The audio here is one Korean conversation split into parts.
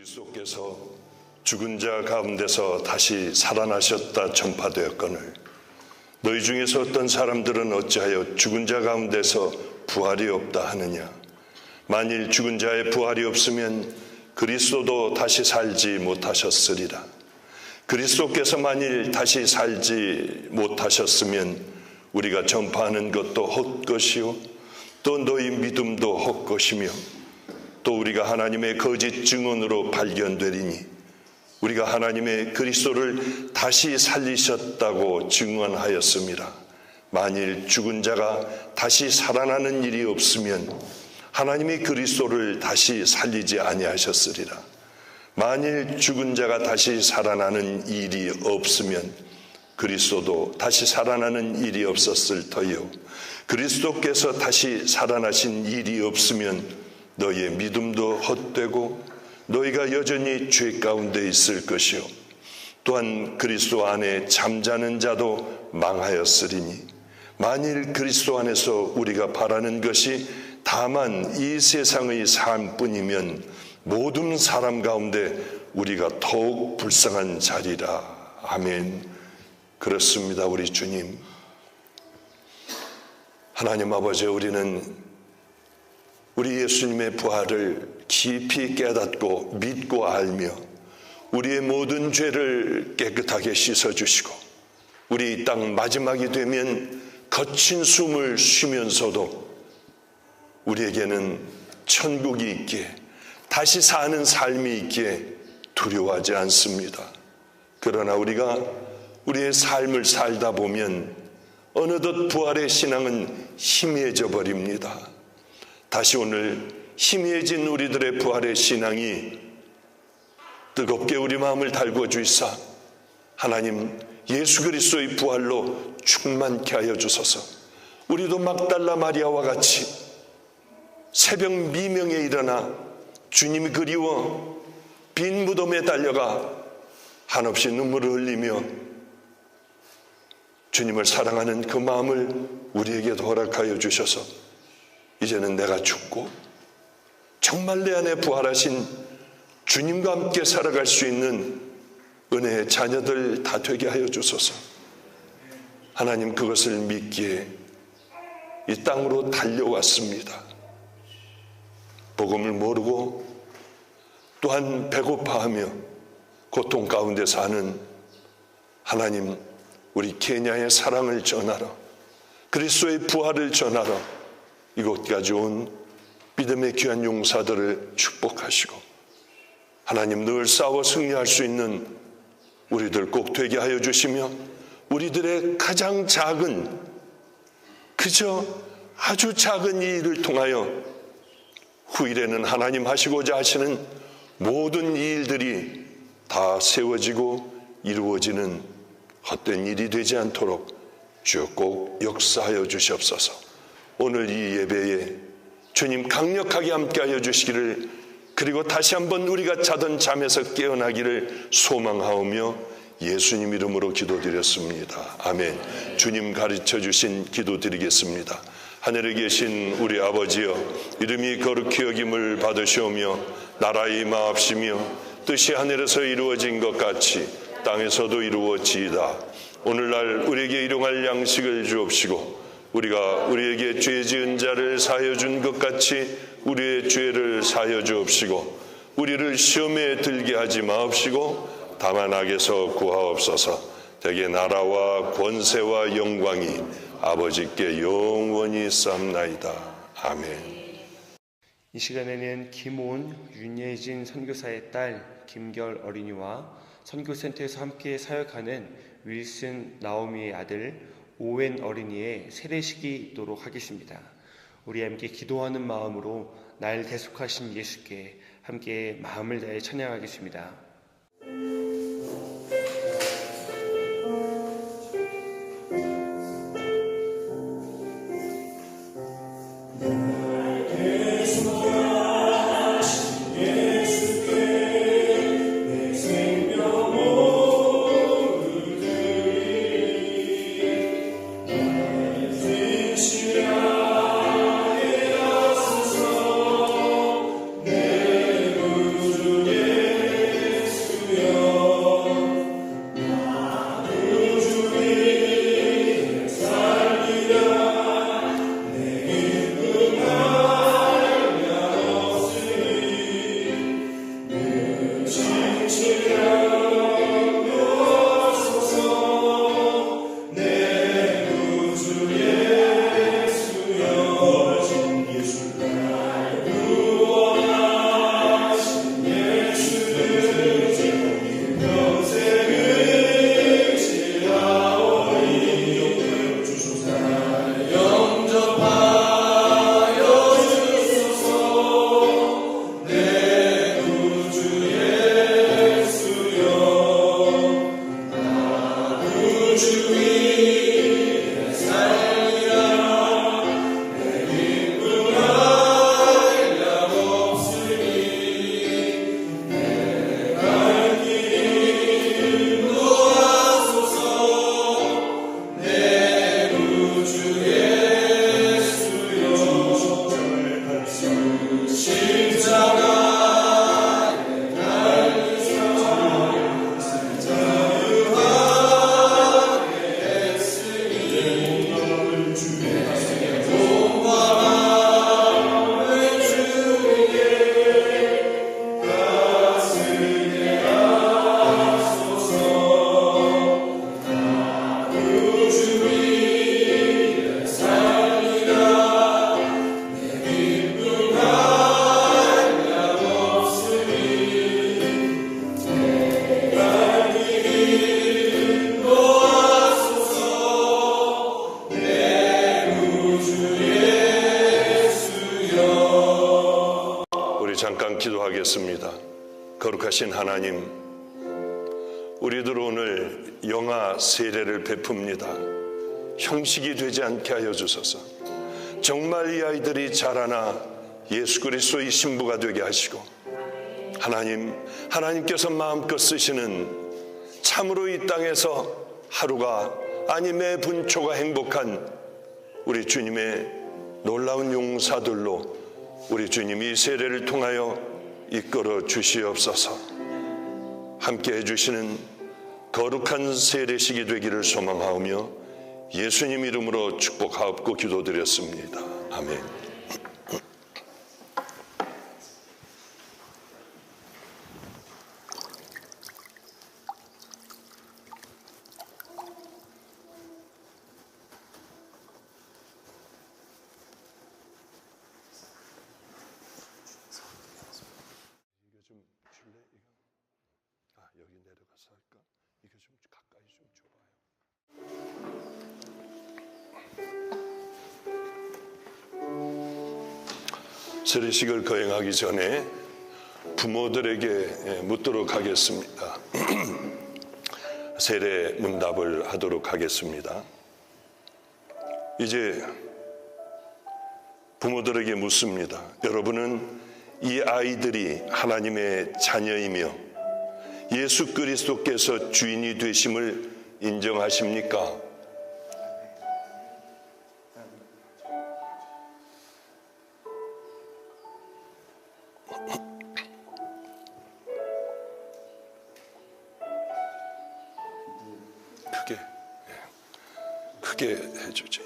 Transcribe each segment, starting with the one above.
그리스도께서 죽은 자 가운데서 다시 살아나셨다 전파되었거늘 너희 중에서 어떤 사람들은 어찌하여 죽은 자 가운데서 부활이 없다 하느냐. 만일 죽은 자의 부활이 없으면 그리스도도 다시 살지 못하셨으리라. 그리스도께서 만일 다시 살지 못하셨으면 우리가 전파하는 것도 헛것이요 또 너희 믿음도 헛것이며 또 우리가 하나님의 거짓 증언으로 발견되리니 우리가 하나님의 그리스도를 다시 살리셨다고 증언하였습니다. 만일 죽은 자가 다시 살아나는 일이 없으면 하나님이 그리스도를 다시 살리지 아니하셨으리라. 만일 죽은 자가 다시 살아나는 일이 없으면 그리스도도 다시 살아나는 일이 없었을 터요. 그리스도께서 다시 살아나신 일이 없으면 너희의 믿음도 헛되고 너희가 여전히 죄 가운데 있을 것이요 또한 그리스도 안에 잠자는 자도 망하였으리니 만일 그리스도 안에서 우리가 바라는 것이 다만 이 세상의 삶뿐이면 모든 사람 가운데 우리가 더욱 불쌍한 자리라. 아멘. 그렇습니다. 우리 주님 하나님 아버지, 우리는 우리 예수님의 부활을 깊이 깨닫고 믿고 알며 우리의 모든 죄를 깨끗하게 씻어주시고 우리 이 땅 마지막이 되면 거친 숨을 쉬면서도 우리에게는 천국이 있기에 다시 사는 삶이 있기에 두려워하지 않습니다. 그러나 우리가 우리의 삶을 살다 보면 어느덧 부활의 신앙은 희미해져 버립니다. 다시 오늘 희미해진 우리들의 부활의 신앙이 뜨겁게 우리 마음을 달궈 주시사 하나님 예수 그리스도의 부활로 충만케 하여 주소서. 우리도 막달라 마리아와 같이 새벽 미명에 일어나 주님이 그리워 빈 무덤에 달려가 한없이 눈물을 흘리며 주님을 사랑하는 그 마음을 우리에게도 허락하여 주셔서 이제는 내가 죽고 정말 내 안에 부활하신 주님과 함께 살아갈 수 있는 은혜의 자녀들 다 되게 하여 주소서. 하나님, 그것을 믿기에 이 땅으로 달려왔습니다. 복음을 모르고 또한 배고파하며 고통 가운데 사는 하나님, 우리 케냐의 사랑을 전하러 그리스도의 부활을 전하러 이곳까지 온 믿음의 귀한 용사들을 축복하시고 하나님 늘 싸워 승리할 수 있는 우리들 꼭 되게 하여 주시며 우리들의 가장 작은 그저 아주 작은 이 일을 통하여 후일에는 하나님 하시고자 하시는 모든 이 일들이 다 세워지고 이루어지는 헛된 일이 되지 않도록 주여 꼭 역사하여 주시옵소서. 오늘 이 예배에 주님 강력하게 함께하여 주시기를, 그리고 다시 한번 우리가 자던 잠에서 깨어나기를 소망하오며 예수님 이름으로 기도드렸습니다. 아멘. 주님 가르쳐 주신 기도 드리겠습니다. 하늘에 계신 우리 아버지여, 이름이 거룩히 여김을 받으시오며 나라의 임하옵시며 뜻이 하늘에서 이루어진 것 같이 땅에서도 이루어지이다. 오늘날 우리에게 일용할 양식을 주옵시고 우리가 우리에게 죄 지은 자를 사하여 준 것 같이 우리의 죄를 사하여 주옵시고 우리를 시험에 들게 하지 마옵시고 다만 악에서 구하옵소서. 대개 나라와 권세와 영광이 아버지께 영원히 있사옵나이다. 아멘. 이 시간에는 김온, 윤예진 선교사의 딸 김결 어린이와 선교센터에서 함께 사역하는 윌슨 나오미의 아들 오웬 어린이의 세례식이 있도록 하겠습니다. 우리 함께 기도하는 마음으로 날 대속하신 예수께 함께 마음을 다해 찬양하겠습니다. 내 구주의 거룩하신 하나님, 우리들 오늘 영아 세례를 베풉니다. 형식이 되지 않게 하여 주소서. 정말 이 아이들이 자라나 예수 그리스도의 신부가 되게 하시고, 하나님께서 마음껏 쓰시는 참으로 이 땅에서 하루가 아니 매 분초가 행복한 우리 주님의 놀라운 용사들로 우리 주님이 세례를 통하여 이끌어 주시옵소서. 함께 해주시는 거룩한 세례식이 되기를 소망하오며 예수님 이름으로 축복하옵고 기도드렸습니다. 아멘. 여기 내려가서 할까? 이거 좀 가까이 좀 줘봐요. 세례식을 거행하기 전에 부모들에게 묻도록 하겠습니다. 세례 문답을 하도록 하겠습니다. 이제 부모들에게 묻습니다. 여러분은 이 아이들이 하나님의 자녀이며 예수 그리스도께서 주인이 되심을 인정하십니까? 크게 해주지.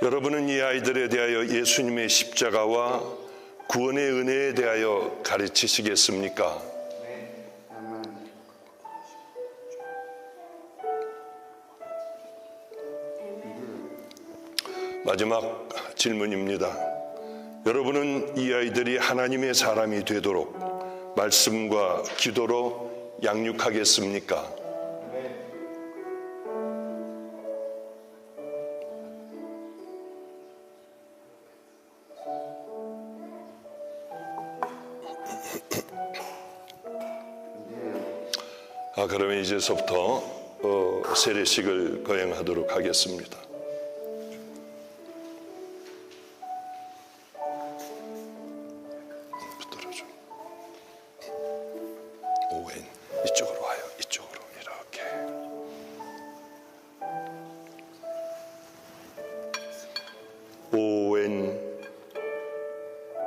여러분은 이 아이들에 대하여 예수님의 십자가와 구원의 은혜에 대하여 가르치시겠습니까? 마지막 질문입니다. 여러분은 이 아이들이 하나님의 사람이 되도록 말씀과 기도로 양육하겠습니까? 그러면 이제서부터 세례식을 거행하도록 하겠습니다. 붙들어줘. 오웬 이쪽으로 와요. 이쪽으로 이렇게. 오웬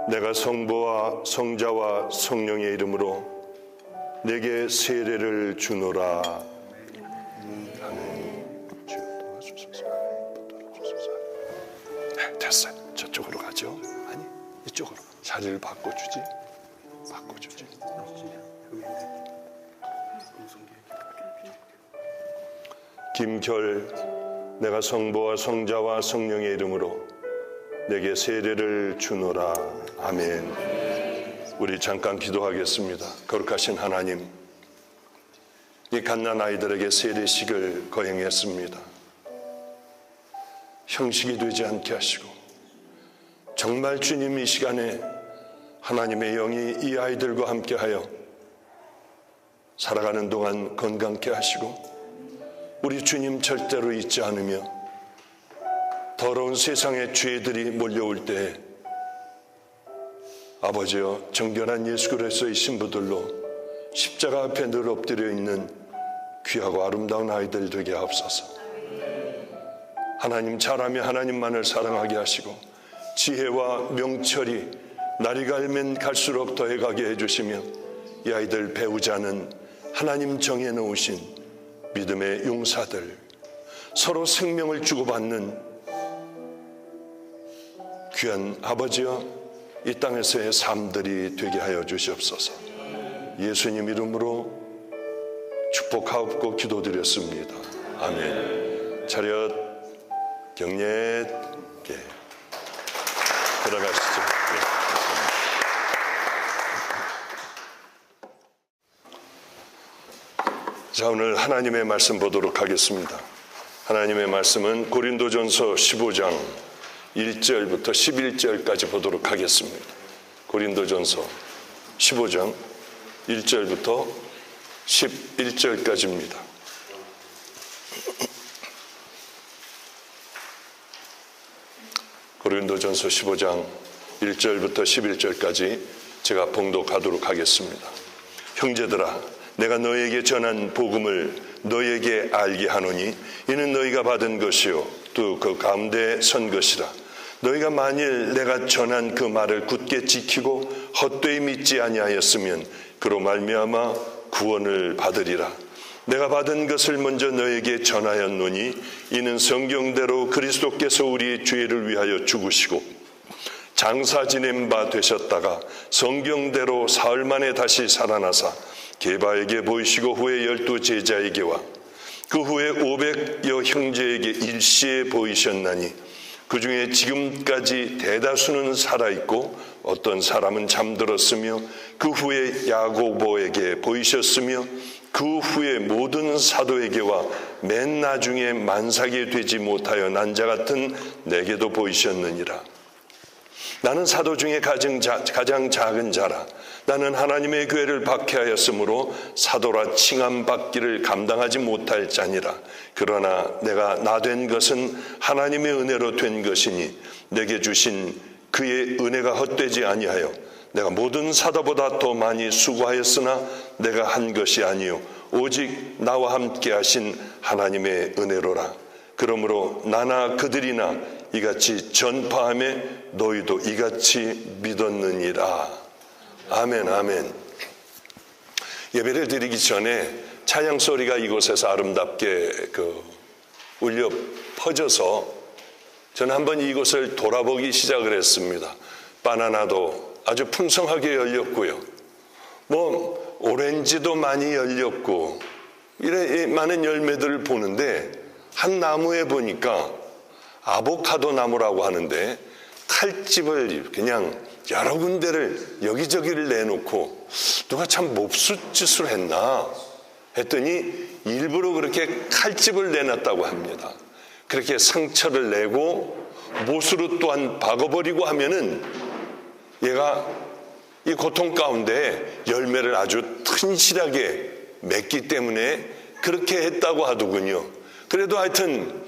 내가 성부와 성자와 성령의 이름으로 내게 세례를 주노라. 아멘. 주여 도와주소서. 도와주소서. 네, 됐어요. 저쪽으로 가죠. 아니, 이쪽으로. 자리를 바꿔주지. 바꿔주지. 김결, 내가 성부와 성자와 성령의 이름으로 내게 세례를 주노라. 아멘. 우리 잠깐 기도하겠습니다. 거룩하신 하나님, 이 갓난 아이들에게 세례식을 거행했습니다. 형식이 되지 않게 하시고 정말 주님 이 시간에 하나님의 영이 이 아이들과 함께하여 살아가는 동안 건강케 하시고 우리 주님 절대로 잊지 않으며 더러운 세상의 죄들이 몰려올 때에 아버지여 정결한 예수 그리스도의 신부들로 십자가 앞에 늘 엎드려 있는 귀하고 아름다운 아이들 되게 하옵소서. 하나님 잘하며 하나님만을 사랑하게 하시고 지혜와 명철이 날이 갈면 갈수록 더해가게 해주시며 이 아이들 배우자는 하나님 정해놓으신 믿음의 용사들, 서로 생명을 주고받는 귀한 아버지여 이 땅에서의 삶들이 되게 하여 주시옵소서. 예수님 이름으로 축복하옵고 기도드렸습니다. 아멘. 차렷 경례. 예. 들어가시죠. 예. 자, 오늘 하나님의 말씀 보도록 하겠습니다. 하나님의 말씀은 고린도전서 15장 1절부터 11절까지 보도록 하겠습니다. 고린도전서 15장 1절부터 11절까지입니다. 고린도전서 15장 1절부터 11절까지 제가 봉독하도록 하겠습니다. 형제들아, 내가 너에게 전한 복음을 너에게 알게 하노니 이는 너희가 받은 것이요 또 그 가운데 선 것이라. 너희가 만일 내가 전한 그 말을 굳게 지키고 헛되이 믿지 아니하였으면 그로 말미암아 구원을 받으리라. 내가 받은 것을 먼저 너에게 전하였노니 이는 성경대로 그리스도께서 우리의 죄를 위하여 죽으시고 장사 지낸 바 되셨다가 성경대로 사흘 만에 다시 살아나사 게바에게 보이시고 후에 12 제자에게와 그 후에 500여 형제에게 일시에 보이셨나니 그 중에 지금까지 대다수는 살아있고 어떤 사람은 잠들었으며 그 후에 야고보에게 보이셨으며 그 후에 모든 사도에게와 맨 나중에 만삭이 되지 못하여 난 자 같은 내게도 보이셨느니라. 나는 사도 중에 가장 작은 자라. 나는 하나님의 교회를 박해하였으므로 사도라 칭함받기를 감당하지 못할 자니라. 그러나 내가 나 된 것은 하나님의 은혜로 된 것이니 내게 주신 그의 은혜가 헛되지 아니하여 내가 모든 사도보다 더 많이 수고하였으나 내가 한 것이 아니요 오직 나와 함께 하신 하나님의 은혜로라. 그러므로 나나 그들이나 이같이 전파하며 너희도 이같이 믿었느니라. 아멘, 아멘. 예배를 드리기 전에 찬양 소리가 이곳에서 아름답게 울려 퍼져서 저는 한번 이곳을 돌아보기 시작을 했습니다. 바나나도 아주 풍성하게 열렸고요. 오렌지도 많이 열렸고 이런 많은 열매들을 보는데 한 나무에 보니까 아보카도 나무라고 하는데 칼집을 그냥 여러 군데를 여기저기를 내놓고 누가 참 몹쓸짓을 했나 했더니 일부러 그렇게 칼집을 내놨다고 합니다. 그렇게 상처를 내고 못으로 또한 박아버리고 하면은 얘가 이 고통 가운데 열매를 아주 튼실하게 맺기 때문에 그렇게 했다고 하더군요. 그래도 하여튼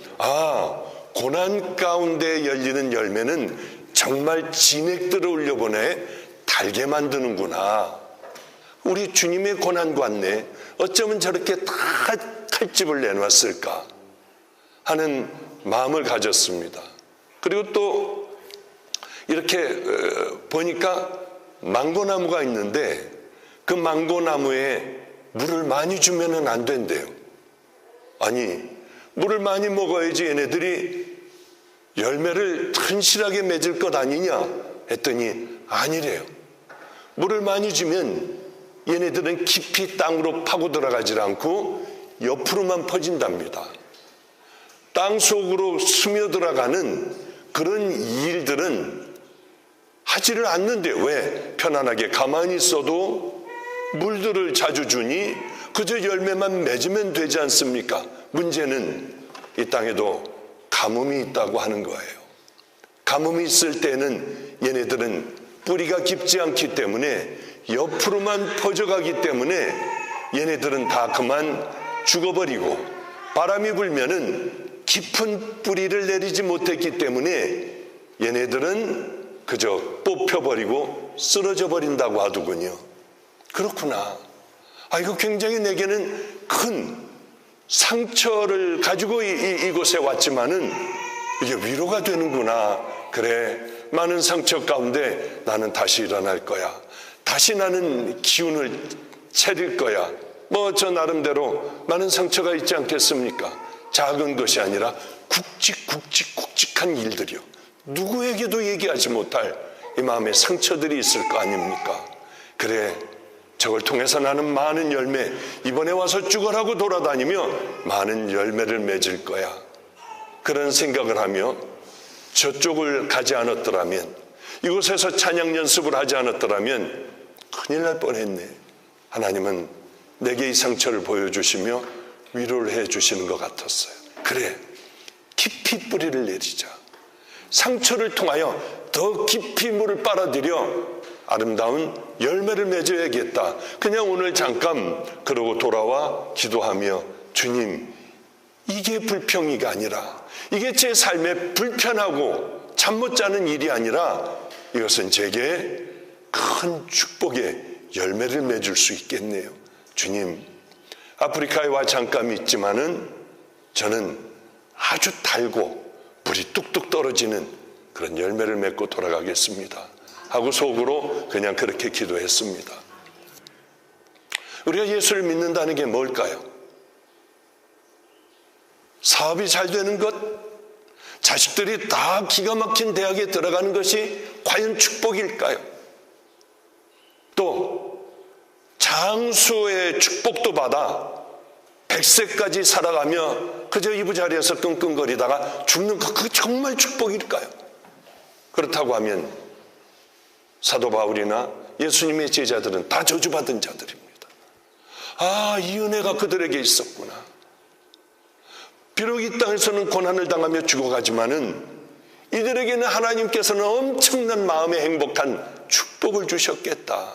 고난 가운데 열리는 열매는 정말 진액들을 올려보내 달게 만드는구나. 우리 주님의 고난 관내 어쩌면 저렇게 다 칼집을 내놨을까 하는 마음을 가졌습니다. 그리고 또 이렇게 보니까 망고나무가 있는데 그 망고나무에 물을 많이 주면은 안 된대요. 아니, 물을 많이 먹어야지 얘네들이 열매를 튼실하게 맺을 것 아니냐 했더니 아니래요. 물을 많이 주면 얘네들은 깊이 땅으로 파고 들어가질 않고 옆으로만 퍼진답니다. 땅 속으로 스며들어가는 그런 일들은 하지를 않는데요. 왜? 편안하게 가만히 있어도 물들을 자주 주니 그저 열매만 맺으면 되지 않습니까? 문제는 이 땅에도 가뭄이 있다고 하는 거예요. 가뭄이 있을 때는 얘네들은 뿌리가 깊지 않기 때문에 옆으로만 퍼져가기 때문에 얘네들은 다 그만 죽어버리고 바람이 불면은 깊은 뿌리를 내리지 못했기 때문에 얘네들은 그저 뽑혀버리고 쓰러져 버린다고 하더군요. 그렇구나. 이거 굉장히 내게는 큰 상처를 가지고 이곳에 왔지만은 이게 위로가 되는구나. 그래, 많은 상처 가운데 나는 다시 일어날 거야. 다시 나는 기운을 차릴 거야. 저 나름대로 많은 상처가 있지 않겠습니까? 작은 것이 아니라 굵직굵직한 일들이요. 누구에게도 얘기하지 못할 이 마음의 상처들이 있을 거 아닙니까? 그래, 저걸 통해서 나는 많은 열매, 이번에 와서 죽어라고 돌아다니며 많은 열매를 맺을 거야. 그런 생각을 하며 저쪽을 가지 않았더라면, 이곳에서 찬양 연습을 하지 않았더라면 큰일 날 뻔했네. 하나님은 내게 이 상처를 보여주시며 위로를 해주시는 것 같았어요. 그래, 깊이 뿌리를 내리자. 상처를 통하여 더 깊이 물을 빨아들여 아름다운 열매를 맺어야겠다. 그냥 오늘 잠깐 그러고 돌아와 기도하며 주님, 이게 불평이가 아니라, 이게 제 삶에 불편하고 잠 못 자는 일이 아니라 이것은 제게 큰 축복의 열매를 맺을 수 있겠네요. 주님, 아프리카에 와 잠깐 있지만은 저는 아주 달고 물이 뚝뚝 떨어지는 그런 열매를 맺고 돌아가겠습니다 하고 속으로 그냥 그렇게 기도했습니다. 우리가 예수를 믿는다는 게 뭘까요? 사업이 잘 되는 것, 자식들이 다 기가 막힌 대학에 들어가는 것이 과연 축복일까요? 또 장수의 축복도 받아 100세까지 살아가며 그저 이부자리에서 끙끙거리다가 죽는 것, 그게 정말 축복일까요? 그렇다고 하면 사도 바울이나 예수님의 제자들은 다 저주받은 자들입니다. 아, 이 은혜가 그들에게 있었구나. 비록 이 땅에서는 고난을 당하며 죽어가지만은 이들에게는 하나님께서는 엄청난 마음의 행복한 축복을 주셨겠다.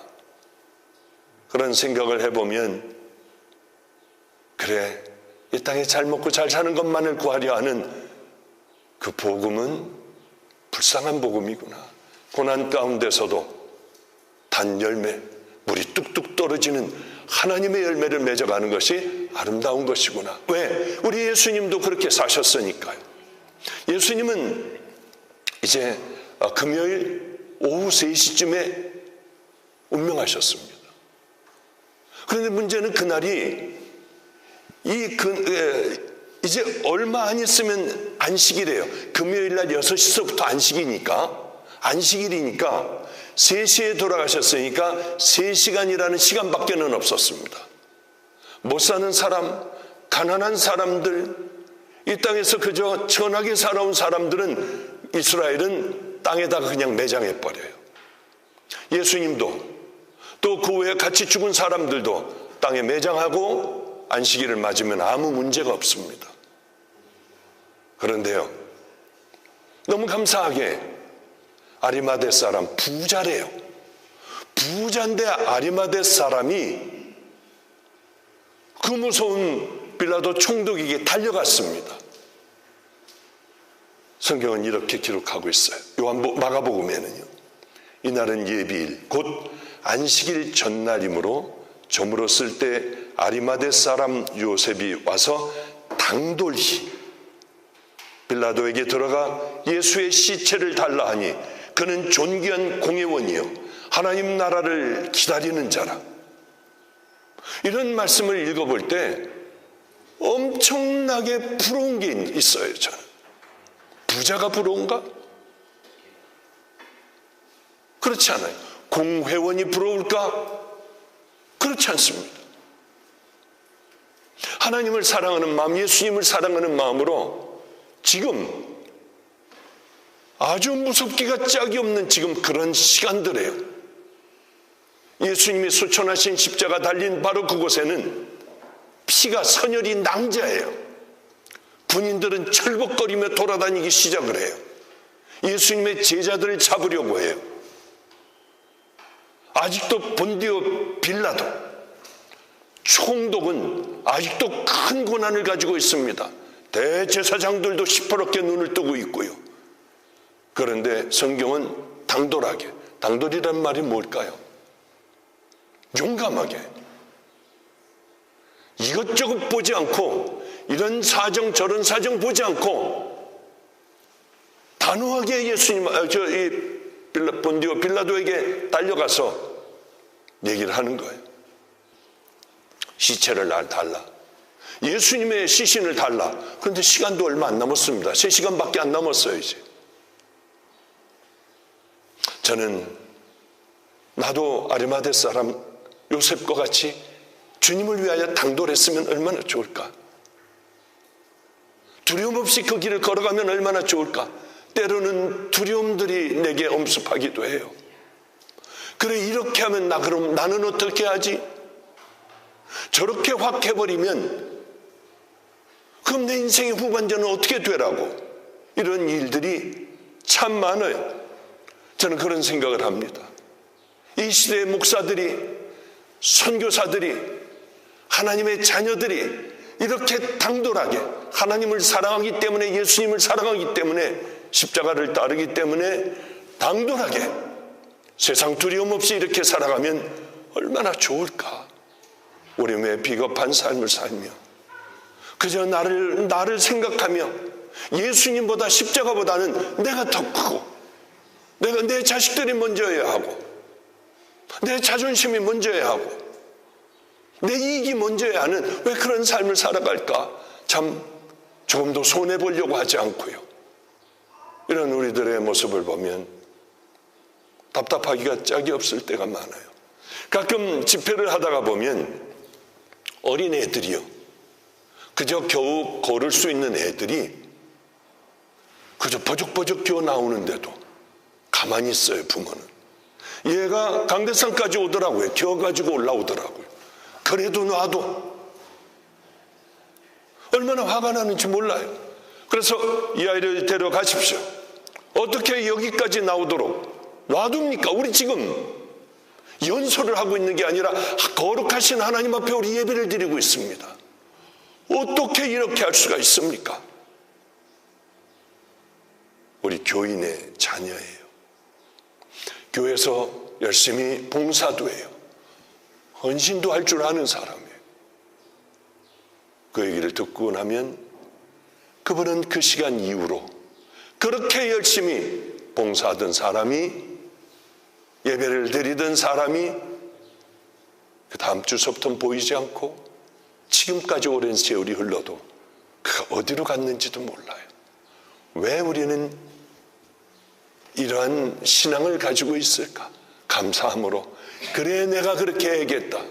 그런 생각을 해보면, 그래, 이 땅에 잘 먹고 잘 사는 것만을 구하려 하는 그 복음은 불쌍한 복음이구나. 고난 가운데서도 단 열매, 물이 뚝뚝 떨어지는 하나님의 열매를 맺어가는 것이 아름다운 것이구나. 왜? 우리 예수님도 그렇게 사셨으니까요. 예수님은 이제 금요일 오후 3시쯤에 운명하셨습니다. 그런데 문제는 그날이 이제 얼마 안 있으면 안식이래요. 금요일 날 6시서부터 안식일이니까 3시에 돌아가셨으니까 3시간이라는 시간밖에는 없었습니다. 못 사는 사람, 가난한 사람들, 이 땅에서 그저 천하게 살아온 사람들은 이스라엘은 땅에다가 그냥 매장해버려요. 예수님도 또 그 외에 같이 죽은 사람들도 땅에 매장하고 안식일을 맞으면 아무 문제가 없습니다. 그런데요, 너무 감사하게 아리마대 사람, 부자래요. 부자인데 아리마대 사람이 그 무서운 빌라도 총독에게 달려갔습니다. 성경은 이렇게 기록하고 있어요. 마가복음에는요, 이날은 예비일 곧 안식일 전날이므로 저물었을 때 아리마대 사람 요셉이 와서 당돌히 빌라도에게 들어가 예수의 시체를 달라 하니 그는 존귀한 공회원이요 하나님 나라를 기다리는 자라. 이런 말씀을 읽어볼 때 엄청나게 부러운 게 있어요. 저는 부자가 부러운가? 그렇지 않아요. 공회원이 부러울까? 그렇지 않습니다. 하나님을 사랑하는 마음, 예수님을 사랑하는 마음으로 지금 아주 무섭기가 짝이 없는 지금 그런 시간들이에요. 예수님이 수천하신 십자가 달린 바로 그곳에는 피가 선혈이 낭자해요. 군인들은 철벅거리며 돌아다니기 시작을 해요. 예수님의 제자들을 잡으려고 해요. 아직도 본디오 빌라도 총독은 아직도 큰 고난을 가지고 있습니다. 대제사장들도 시퍼렇게 눈을 뜨고 있고요. 그런데 성경은 당돌하게, 당돌이란 말이 뭘까요? 용감하게, 이것저것 보지 않고, 이런 사정 저런 사정 보지 않고 단호하게 본디오 빌라도에게 달려가서 얘기를 하는 거예요. 시체를 달라. 예수님의 시신을 달라. 그런데 시간도 얼마 안 남았습니다. 3시간밖에 안 남았어요. 이제 저는 나도 아리마대 사람 요셉과 같이 주님을 위하여 당돌했으면 얼마나 좋을까. 두려움 없이 그 길을 걸어가면 얼마나 좋을까. 때로는 두려움들이 내게 엄습하기도 해요. 그래, 이렇게 하면 그럼 나는 어떻게 하지? 저렇게 확 해버리면 그럼 내 인생의 후반전은 어떻게 되라고? 이런 일들이 참 많아요. 저는 그런 생각을 합니다. 이 시대의 목사들이, 선교사들이, 하나님의 자녀들이 이렇게 당돌하게 하나님을 사랑하기 때문에, 예수님을 사랑하기 때문에, 십자가를 따르기 때문에 당돌하게 세상 두려움 없이 이렇게 살아가면 얼마나 좋을까. 우리 왜 비겁한 삶을 살며 그저 나를 생각하며 예수님보다, 십자가보다는 내가 더 크고, 내가 내 자식들이 먼저여야 하고, 내 자존심이 먼저여야 하고, 내 이익이 먼저여야 하는 왜 그런 삶을 살아갈까? 참 조금도 손해보려고 하지 않고요. 이런 우리들의 모습을 보면 답답하기가 짝이 없을 때가 많아요. 가끔 집회를 하다가 보면 어린애들이요, 그저 겨우 걸을 수 있는 애들이 그저 버적버적 기어 나오는데도 가만히 있어요. 부모는. 얘가 강대상까지 오더라고요. 기어가지고 올라오더라고요. 그래도 놔도 얼마나 화가 나는지 몰라요. 그래서 이 아이를 데려가십시오. 어떻게 여기까지 나오도록 놔둡니까? 우리 지금 연설을 하고 있는 게 아니라 거룩하신 하나님 앞에 우리 예배를 드리고 있습니다. 어떻게 이렇게 할 수가 있습니까? 우리 교인의 자녀예요. 교회에서 열심히 봉사도 해요. 헌신도 할 줄 아는 사람이에요. 그 얘기를 듣고 나면 그분은 그 시간 이후로 그렇게 열심히 봉사하던 사람이, 예배를 드리던 사람이 그 다음 주서부터는 보이지 않고 지금까지 오랜 세월이 흘러도 그가 어디로 갔는지도 몰라요. 왜 우리는 이러한 신앙을 가지고 있을까? 감사함으로, 그래 내가 그렇게 해야겠다.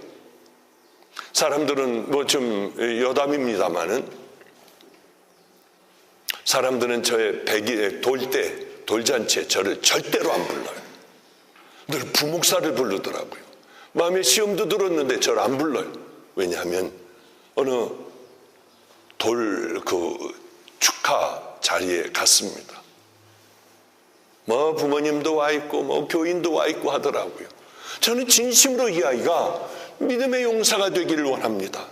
사람들은 뭐 좀 여담입니다마는, 사람들은 저의 돌잔치에 저를 절대로 안 불러요. 늘 부목사를 부르더라고요. 마음에 시험도 들었는데 저를 안 불러요. 왜냐하면 어느 축하 자리에 갔습니다. 뭐 부모님도 와 있고 뭐 교인도 와 있고 하더라고요. 저는 진심으로 이 아이가 믿음의 용사가 되기를 원합니다.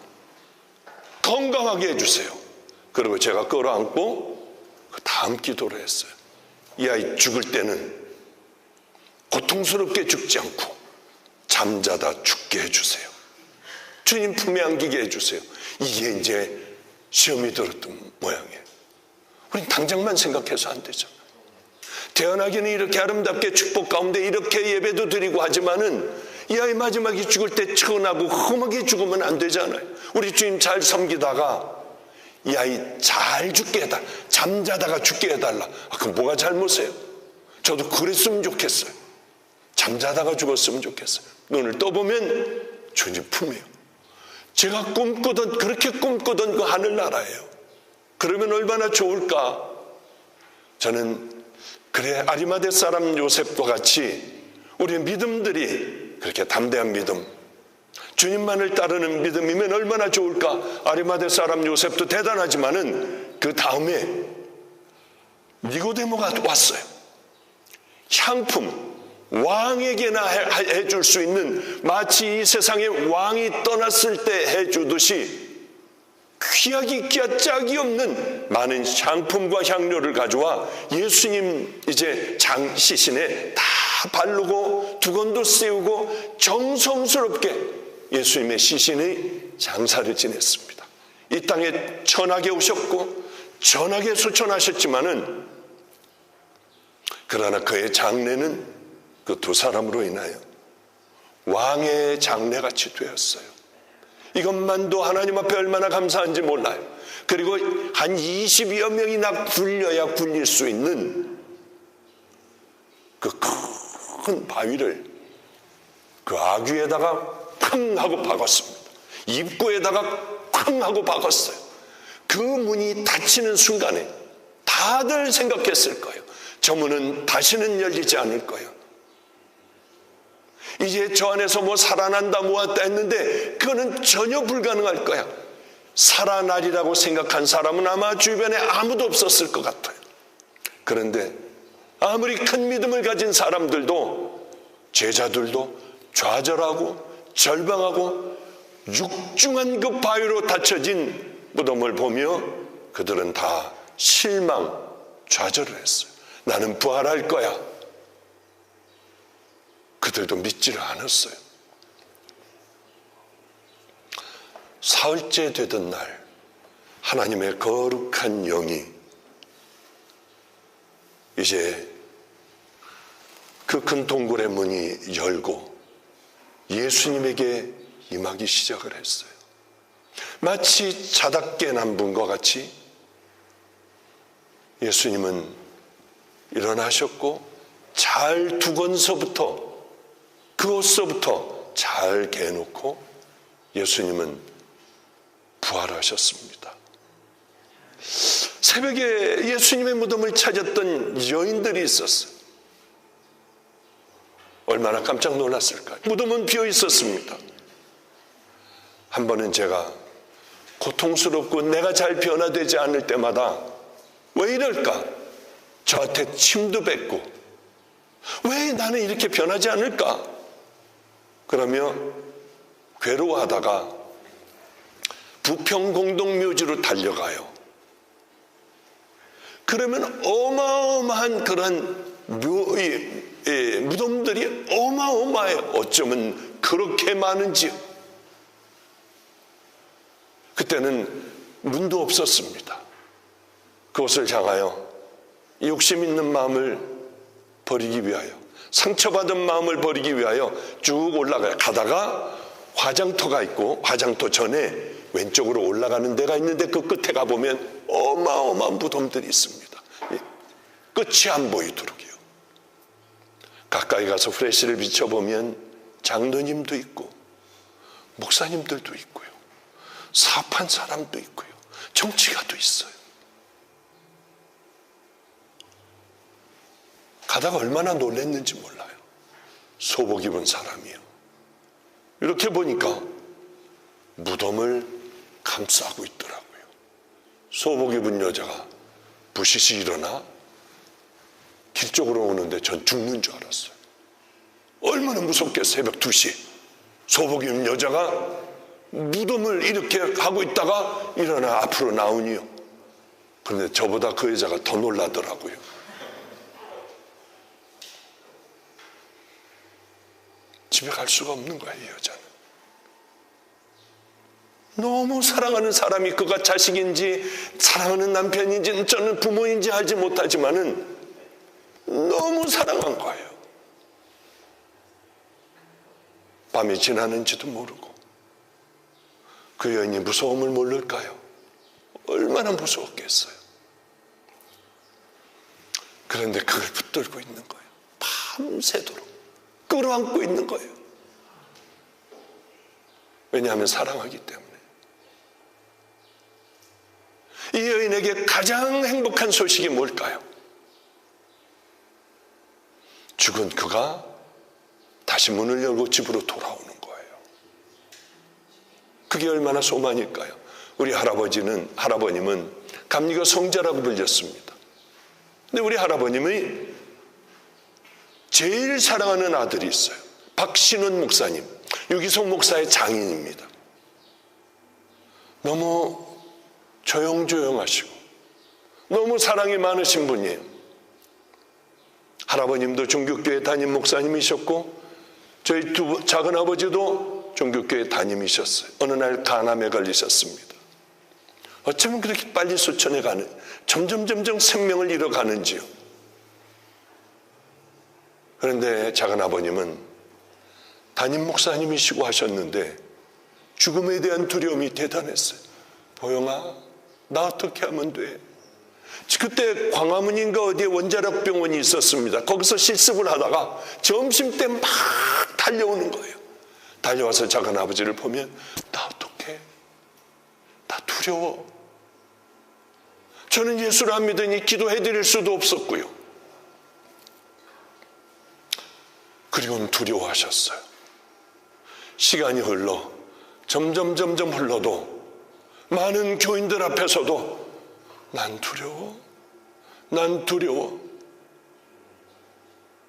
건강하게 해주세요. 그리고 제가 끌어안고 그 다음 기도를 했어요. 이 아이 죽을 때는 고통스럽게 죽지 않고 잠자다 죽게 해주세요. 주님 품에 안기게 해주세요. 이게 이제 시험이 들었던 모양이에요. 우린 당장만 생각해서 안 되잖아요. 태어나기는 이렇게 아름답게 축복 가운데 이렇게 예배도 드리고 하지만은 이 아이 마지막에 죽을 때 천하고 험하게 죽으면 안 되잖아요. 우리 주님 잘 섬기다가 이 아이 잘 죽게 해달라, 잠자다가 죽게 해달라. 그럼 뭐가 잘못이에요? 저도 그랬으면 좋겠어요. 잠자다가 죽었으면 좋겠어요. 눈을 떠보면 주님 품이에요. 제가 그렇게 꿈꾸던 그 하늘나라예요. 그러면 얼마나 좋을까? 저는 그래, 아리마대 사람 요셉과 같이 우리의 믿음들이 그렇게 담대한 믿음, 주님만을 따르는 믿음이면 얼마나 좋을까? 아리마대 사람 요셉도 대단하지만은 그 다음에 니고데모가 왔어요. 향품, 왕에게나 해줄 수 있는, 마치 이 세상에 왕이 떠났을 때 해주듯이 귀하기 짝이 없는 많은 향품과 향료를 가져와 예수님 이제 시신에 다 바르고 두건도 씌우고 정성스럽게 예수님의 시신의 장사를 지냈습니다. 이 땅에 천하게 오셨고 천하게 소천하셨지만은, 그러나 그의 장례는 그 두 사람으로 인하여 왕의 장례같이 되었어요. 이것만도 하나님 앞에 얼마나 감사한지 몰라요. 그리고 한 20여 명이나 굴려야 굴릴 수 있는 그 큰 바위를 그 아귀에다가 쾅 하고 박았습니다. 입구에다가 쾅 하고 박았어요. 그 문이 닫히는 순간에 다들 생각했을 거예요. 저 문은 다시는 열리지 않을 거예요. 이제 저 안에서 뭐 살아난다 모았다 했는데 그거는 전혀 불가능할 거야. 살아나리라고 생각한 사람은 아마 주변에 아무도 없었을 것 같아요. 그런데 아무리 큰 믿음을 가진 사람들도 제자들도 좌절하고 절망하고 육중한 그 바위로 닫혀진 무덤을 보며 그들은 다 실망, 좌절을 했어요. 나는 부활할 거야. 그들도 믿지를 않았어요. 사흘째 되던 날 하나님의 거룩한 영이 이제 그 큰 동굴의 문이 열고 예수님에게 임하기 시작을 했어요. 마치 자다 깨난 분과 같이 예수님은 일어나셨고 잘 두건서부터 그 옷서부터 잘 개놓고 예수님은 부활하셨습니다. 새벽에 예수님의 무덤을 찾았던 여인들이 있었어요. 얼마나 깜짝 놀랐을까요? 무덤은 비어 있었습니다. 한 번은 제가 고통스럽고 내가 잘 변화되지 않을 때마다 왜 이럴까? 저한테 침도 뱉고 왜 나는 이렇게 변하지 않을까? 그러며 괴로워하다가 부평공동묘지로 달려가요. 그러면 어마어마한 그런 무덤들이 어마어마해요. 어쩌면 그렇게 많은지요. 그때는 문도 없었습니다. 그곳을 향하여 욕심 있는 마음을 버리기 위하여, 상처받은 마음을 버리기 위하여 쭉 올라가요. 가다가 화장터가 있고 화장터 전에 왼쪽으로 올라가는 데가 있는데 그 끝에 가보면 어마어마한 무덤들이 있습니다. 끝이 안 보이도록요. 가까이 가서 플래시를 비춰보면 장로님도 있고 목사님들도 있고요. 사업한 사람도 있고요. 정치가도 있어요. 가다가 얼마나 놀랐는지 몰라요. 소복 입은 사람이요. 이렇게 보니까 무덤을 감싸고 있더라고요. 소복 입은 여자가 부시시 일어나 길 쪽으로 오는데 전 죽는 줄 알았어요. 얼마나 무섭게 새벽 2시 소복 입은 여자가 무덤을 이렇게 하고 있다가 일어나 앞으로 나오니요. 그런데 저보다 그 여자가 더 놀라더라고요. 집에 갈 수가 없는 거예요, 이 여자는. 너무 사랑하는 사람이 그가 자식인지 사랑하는 남편인지 저는 부모인지 알지 못하지만은 너무 사랑한 거예요. 밤이 지나는지도 모르고 그 여인이 무서움을 모를까요? 얼마나 무서웠겠어요. 그런데 그걸 붙들고 있는 거예요. 밤새도록 끌어안고 있는 거예요. 왜냐하면 사랑하기 때문에. 이 여인에게 가장 행복한 소식이 뭘까요? 죽은 그가 다시 문을 열고 집으로 돌아오는 거예요. 그게 얼마나 소망일까요? 우리 할아버님은 감리교 성자라고 불렸습니다. 근데 우리 할아버님이 제일 사랑하는 아들이 있어요. 박신원 목사님, 유기성 목사의 장인입니다. 너무 조용조용하시고 너무 사랑이 많으신 분이에요. 할아버님도 종교교회 담임 목사님이셨고 저희 작은 아버지도 종교교회 담임이셨어요. 어느 날 간암에 걸리셨습니다. 어쩌면 그렇게 빨리 수천에 가는, 점점 생명을 잃어가는지요. 그런데 작은 아버님은 담임 목사님이시고 하셨는데 죽음에 대한 두려움이 대단했어요. 보영아, 나 어떻게 하면 돼? 그때 광화문인가 어디에 원자력 병원이 있었습니다. 거기서 실습을 하다가 점심때 막 달려오는 거예요. 달려와서 작은 아버지를 보면 나 어떡해? 나 두려워. 저는 예수를 안 믿으니 기도해드릴 수도 없었고요. 그리고는 두려워하셨어요. 시간이 흘러 점점 흘러도 많은 교인들 앞에서도 난 두려워.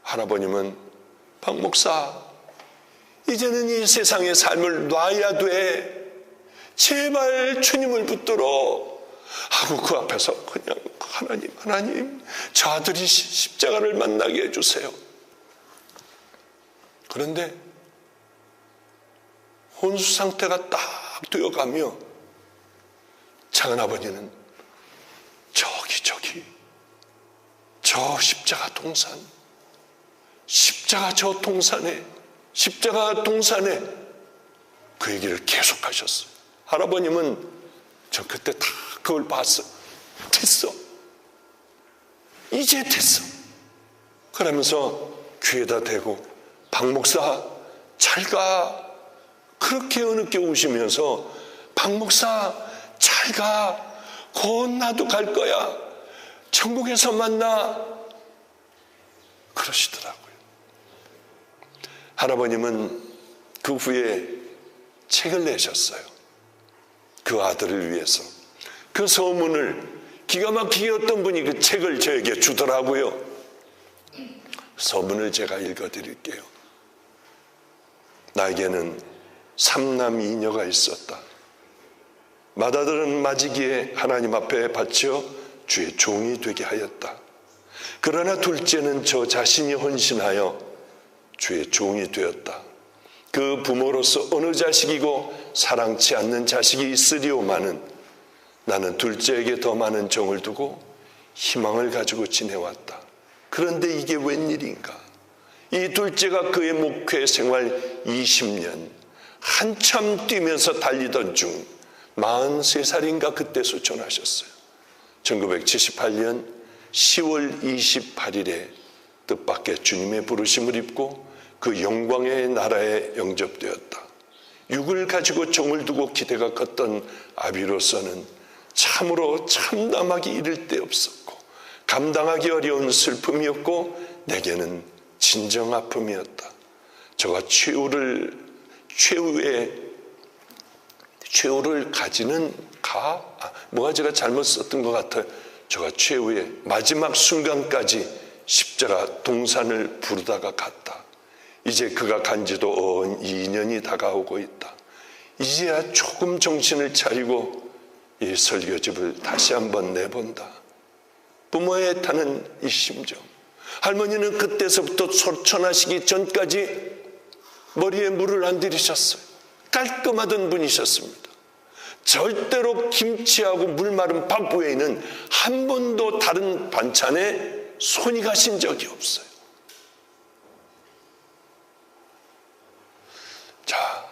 할아버님은 박 목사, 이제는 이 세상의 삶을 놔야 돼. 제발 주님을 붙들어. 하고 그 앞에서 그냥 하나님, 저 아들이 십자가를 만나게 해주세요. 그런데 혼수 상태가 딱 되어가며 작은아버지는 저기 저 십자가 동산, 십자가 동산에 그 얘기를 계속하셨어요. 할아버님은 저 그때 다 그걸 봤어. 됐어. 이제 됐어. 그러면서 귀에다 대고 박 목사 잘 가. 그렇게 어느껴 우시면서 박 목사 잘 가. 곧 나도 갈 거야. 천국에서 만나. 그러시더라고요. 할아버님은 그 후에 책을 내셨어요. 그 아들을 위해서. 그 소문을 기가 막히게 어떤 분이 그 책을 저에게 주더라고요. 소문을 제가 읽어드릴게요. 나에게는 삼남 이녀가 있었다. 맏아들은 맞이기에 하나님 앞에 바쳐 주의 종이 되게 하였다. 그러나 둘째는 저 자신이 헌신하여 주의 종이 되었다. 그 부모로서 어느 자식이고 사랑치 않는 자식이 있으리오마는 나는 둘째에게 더 많은 정을 두고 희망을 가지고 지내왔다. 그런데 이게 웬일인가? 이 둘째가 그의 목회 생활 20년 한참 뛰면서 달리던 중 43살인가 그때 소천하셨어요. 1978년 10월 28일에 뜻밖의 주님의 부르심을 입고 그 영광의 나라에 영접되었다. 육을 가지고 종을 두고 기대가 컸던 아비로서는 참으로 참담하기 이를 데 없었고 감당하기 어려운 슬픔이었고 내게는 진정 아픔이었다. 저가 최후를 가지는 뭐가 제가 잘못 썼던 것 같아요. 저가 최후의 마지막 순간까지 십자가 동산을 부르다가 갔다. 이제 그가 간 지도 2년이 다가오고 있다. 이제야 조금 정신을 차리고 이 설교집을 다시 한번 내본다. 부모의 애타는 이 심정. 할머니는 그때서부터 소천하시기 전까지 머리에 물을 안 들이셨어요. 깔끔하던 분이셨습니다. 절대로 김치하고 물 마른 밥 외에는 한 번도 다른 반찬에 손이 가신 적이 없어요. 자,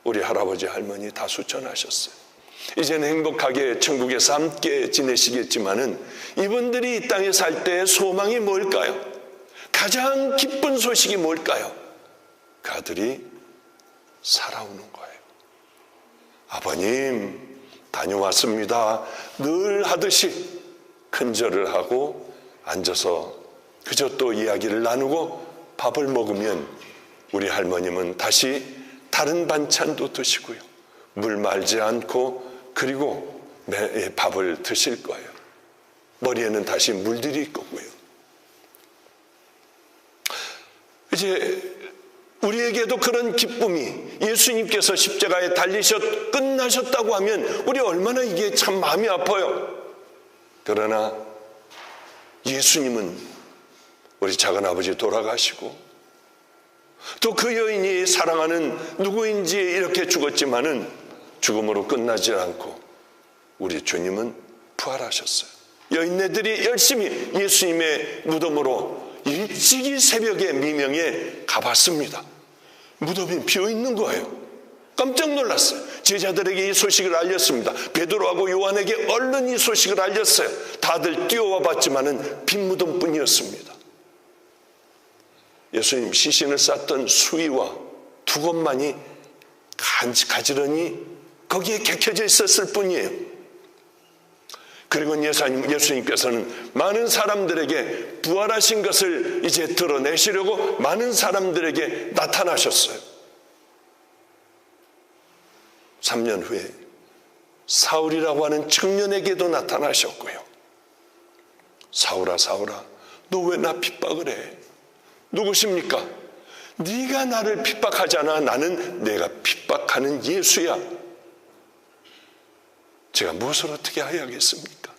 우리 할아버지 할머니 다 수천하셨어요. 이제는 행복하게 천국에서 함께 지내시겠지만은 이분들이 이 땅에 살 때의 소망이 뭘까요? 가장 기쁜 소식이 뭘까요? 그 아들이 살아오는 거예요. 아버님 다녀왔습니다. 늘 하듯이 큰절을 하고 앉아서 그저 또 이야기를 나누고 밥을 먹으면 우리 할머님은 다시 다른 반찬도 드시고요. 물 말지 않고 그리고 밥을 드실 거예요. 머리에는 다시 물들일 거고요. 이제 우리에게도 그런 기쁨이 예수님께서 십자가에 끝나셨다고 하면 우리 얼마나 이게 참 마음이 아파요. 그러나 예수님은 우리 작은아버지 돌아가시고 또 그 여인이 사랑하는 누구인지 이렇게 죽었지만은 죽음으로 끝나지 않고 우리 주님은 부활하셨어요. 여인네들이 열심히 예수님의 무덤으로 일찍이 새벽에 미명에 가봤습니다. 무덤이 비어있는 거예요. 깜짝 놀랐어요. 제자들에게 이 소식을 알렸습니다. 베드로하고 요한에게 얼른 이 소식을 알렸어요. 다들 뛰어와 봤지만은 빈 무덤뿐이었습니다. 예수님 시신을 쌌던 수위와 두 곳만이 가지런히 거기에 객혀져 있었을 뿐이에요. 그리고 예수님께서는 많은 사람들에게 부활하신 것을 이제 드러내시려고 많은 사람들에게 나타나셨어요. 3년 후에 사울이라고 하는 청년에게도 나타나셨고요. 사울아, 사울아, 너 왜 나 핍박을 해? 누구십니까? 네가 나를 핍박하잖아. 나는 내가 핍박하는 예수야. 제가 무엇을 어떻게 해야겠습니까?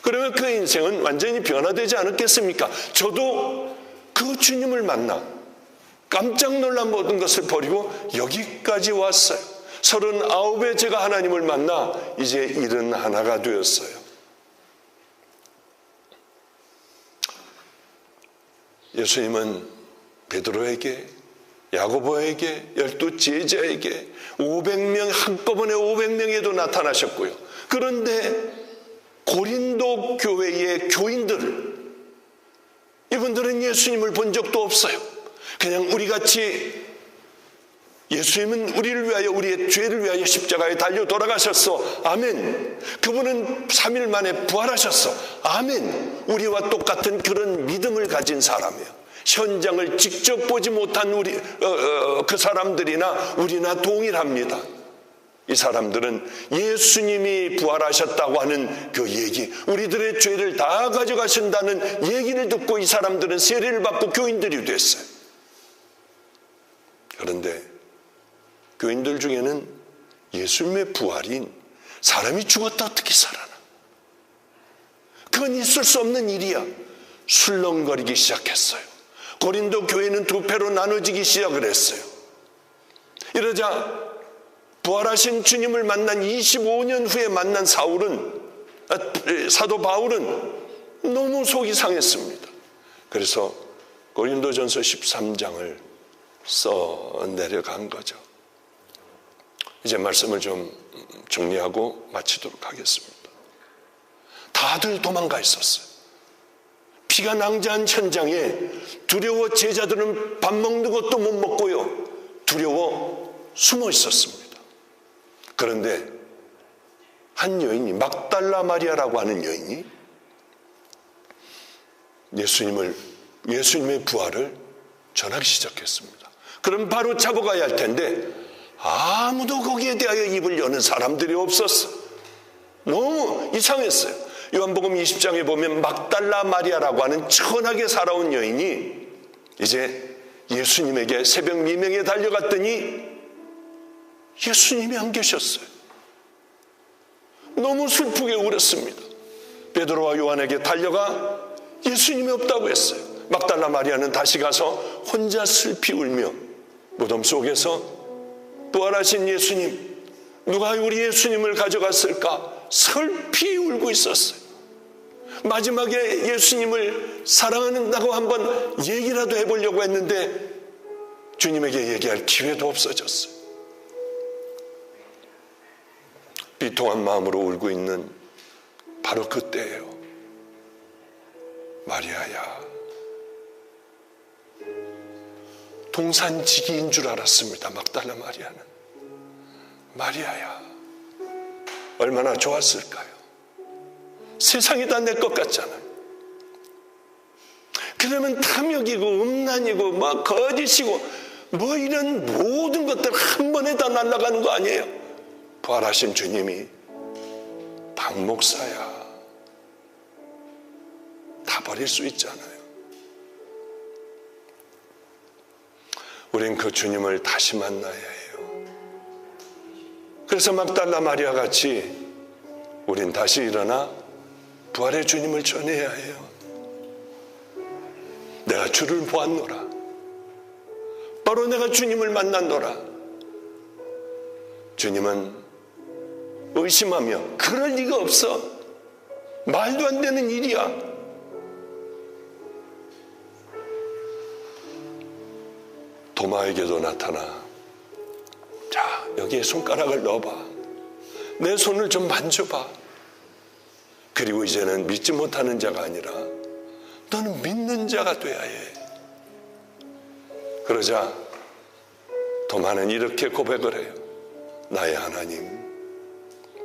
그러면 그 인생은 완전히 변화되지 않았겠습니까? 저도 그 주님을 만나 깜짝 놀란 모든 것을 버리고 여기까지 왔어요. 39에 제가 하나님을 만나 이제 71가 되었어요. 예수님은 베드로에게, 야고보에게, 12 제자에게 500명, 한꺼번에 500명에도 나타나셨고요. 그런데 고린도 교회의 교인들, 이분들은 예수님을 본 적도 없어요. 그냥 우리같이 예수님은 우리를 위하여, 우리의 죄를 위하여 십자가에 달려 돌아가셨어. 아멘. 그분은 3일 만에 부활하셨어. 아멘. 우리와 똑같은 그런 믿음을 가진 사람이에요. 현장을 직접 보지 못한 그 사람들이나 우리나 동일합니다. 이 사람들은 예수님이 부활하셨다고 하는 그 얘기, 우리들의 죄를 다 가져가신다는 얘기를 듣고 이 사람들은 세례를 받고 교인들이 됐어요. 그런데 교인들 중에는 예수님의 부활인, 사람이 죽었다 어떻게 살아나? 그건 있을 수 없는 일이야. 술렁거리기 시작했어요. 고린도 교회는 두 패로 나눠지기 시작을 했어요. 이러자 부활하신 주님을 만난 25년 후에 만난 사도 바울은 너무 속이 상했습니다. 그래서 고린도전서 13장을 써 내려간 거죠. 이제 말씀을 좀 정리하고 마치도록 하겠습니다. 다들 도망가 있었어요. 피가 낭자한 현장에 두려워 제자들은 밥 먹는 것도 못 먹고요. 두려워 숨어 있었습니다. 그런데 한 여인이, 막달라 마리아라고 하는 여인이 예수님의 부활을 전하기 시작했습니다. 그럼 바로 잡아가야 할 텐데 아무도 거기에 대하여 입을 여는 사람들이 없었어요. 너무 이상했어요. 요한복음 20장에 보면 막달라 마리아라고 하는 천하게 살아온 여인이 이제 예수님에게 새벽 미명에 달려갔더니 예수님이 안 계셨어요. 너무 슬프게 울었습니다. 베드로와 요한에게 달려가 예수님이 없다고 했어요. 막달라 마리아는 다시 가서 혼자 슬피 울며 무덤 속에서 부활하신 예수님, 누가 우리 예수님을 가져갔을까? 슬피 울고 있었어요. 마지막에 예수님을 사랑한다고 한번 얘기라도 해보려고 했는데 주님에게 얘기할 기회도 없어졌어요. 비통한 마음으로 울고 있는 바로 그때예요. 마리아야, 동산지기인 줄 알았습니다. 막달라 마리아는. 마리아야, 얼마나 좋았을까요? 세상이 다 내 것 같잖아요. 그러면 탐욕이고 음란이고 뭐 거짓이고 뭐 이런 모든 것들 한 번에 다 날아가는 거 아니에요? 부활하신 주님이 박 목사야, 다 버릴 수 있잖아요. 우린 그 주님을 다시 만나야 해요. 그래서 막달라 마리아 같이 우린 다시 일어나 부활의 주님을 전해야 해요. 내가 주를 보았노라. 바로 내가 주님을 만났노라. 주님은 의심하며 그럴 리가 없어. 말도 안 되는 일이야. 도마에게도 나타나, 자, 여기에 손가락을 넣어봐. 내 손을 좀 만져봐. 그리고 이제는 믿지 못하는 자가 아니라 너는 믿는 자가 돼야 해. 그러자 도마는 이렇게 고백을 해요. 나의 하나님,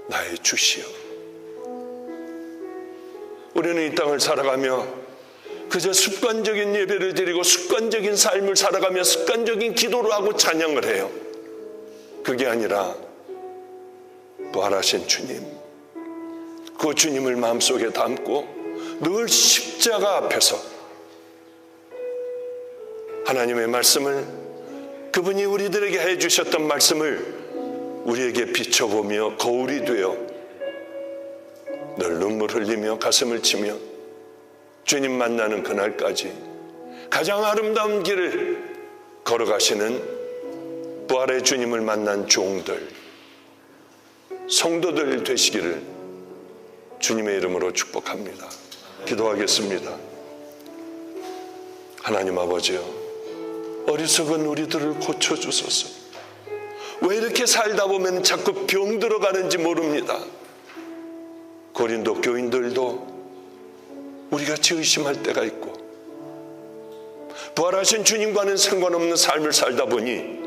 나의 주시여. 우리는 이 땅을 살아가며 그저 습관적인 예배를 드리고 습관적인 삶을 살아가며 습관적인 기도를 하고 찬양을 해요. 그게 아니라 부활하신 주님, 그 주님을 마음속에 담고 늘 십자가 앞에서 하나님의 말씀을, 그분이 우리들에게 해주셨던 말씀을 우리에게 비춰보며 거울이 되어 늘 눈물 흘리며 가슴을 치며 주님 만나는 그날까지 가장 아름다운 길을 걸어가시는 부활의 주님을 만난 종들, 성도들 되시기를 주님의 이름으로 축복합니다. 기도하겠습니다. 하나님 아버지여, 어리석은 우리들을 고쳐주소서. 왜 이렇게 살다 보면 자꾸 병 들어가는지 모릅니다. 고린도 교인들도 우리같이 의심할 때가 있고, 부활하신 주님과는 상관없는 삶을 살다 보니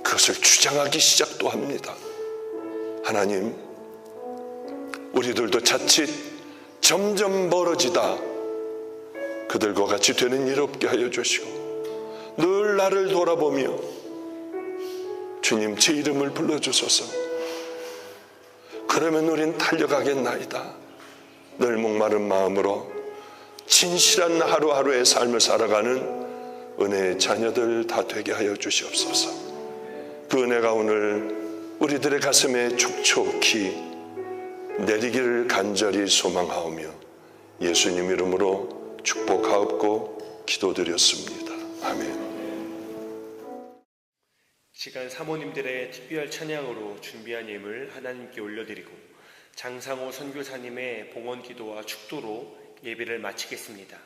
그것을 주장하기 시작도 합니다. 하나님, 우리들도 자칫 점점 멀어지다 그들과 같이 되는 일 없게 하여 주시고, 늘 나를 돌아보며 주님 제 이름을 불러주소서. 그러면 우린 달려가겠나이다. 늘 목마른 마음으로 진실한 하루하루의 삶을 살아가는 은혜의 자녀들 다 되게 하여 주시옵소서. 그 은혜가 오늘 우리들의 가슴에 촉촉히 내리기를 간절히 소망하오며 예수님 이름으로 축복하옵고 기도드렸습니다. 아멘. 시간 사모님들의 특별 찬양으로 준비한 예물 하나님께 올려드리고 장상호 선교사님의 봉헌 기도와 축도로 예배를 마치겠습니다.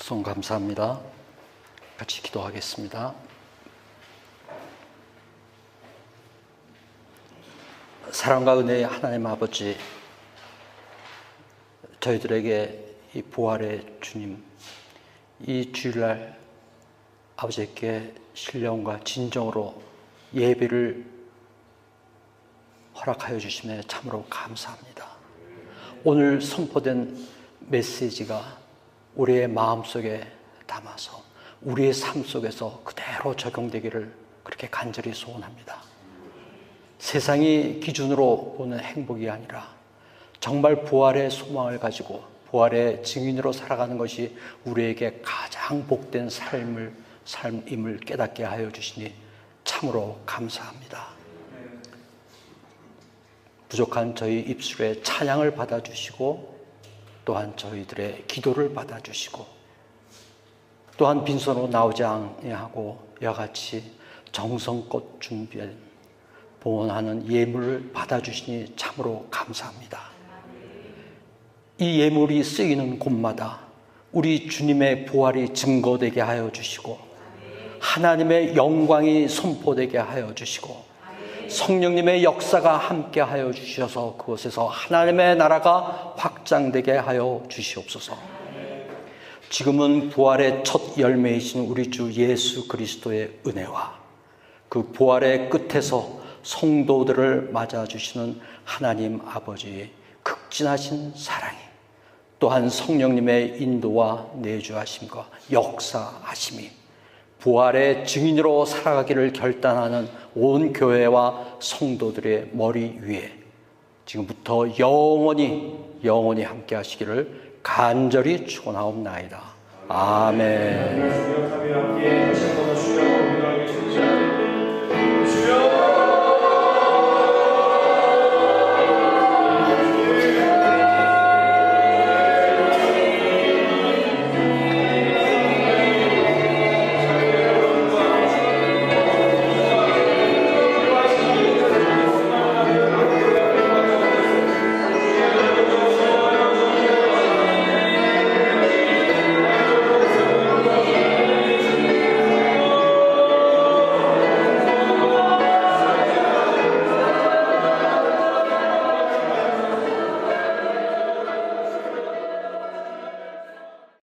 특송 감사합니다. 같이 기도하겠습니다. 사랑과 은혜의 하나님 아버지, 저희들에게 이 부활의 주님, 이 주일날 아버지께 신령과 진정으로 예배를 허락하여 주심에 참으로 감사합니다. 오늘 선포된 메시지가 우리의 마음속에 담아서 우리의 삶 속에서 그대로 적용되기를 그렇게 간절히 소원합니다. 세상이 기준으로 보는 행복이 아니라 정말 부활의 소망을 가지고 부활의 증인으로 살아가는 것이 우리에게 가장 복된 삶임을 깨닫게 하여 주시니 참으로 감사합니다. 부족한 저희 입술의 찬양을 받아주시고 또한 저희들의 기도를 받아주시고 또한 빈손으로 나오지 아니하고 이와 같이 정성껏 준비한 봉헌하는 예물을 받아주시니 참으로 감사합니다. 이 예물이 쓰이는 곳마다 우리 주님의 부활이 증거되게 하여 주시고 하나님의 영광이 선포되게 하여 주시고 성령님의 역사가 함께 하여 주셔서 그곳에서 하나님의 나라가 확장되게 하여 주시옵소서. 지금은 부활의 첫 열매이신 우리 주 예수 그리스도의 은혜와 그 부활의 끝에서 성도들을 맞아주시는 하나님 아버지의 극진하신 사랑이 또한 성령님의 인도와 내주하심과 역사하심이 부활의 증인으로 살아가기를 결단하는 온 교회와 성도들의 머리 위에 지금부터 영원히 함께 하시기를 간절히 축원하옵나이다. 아멘.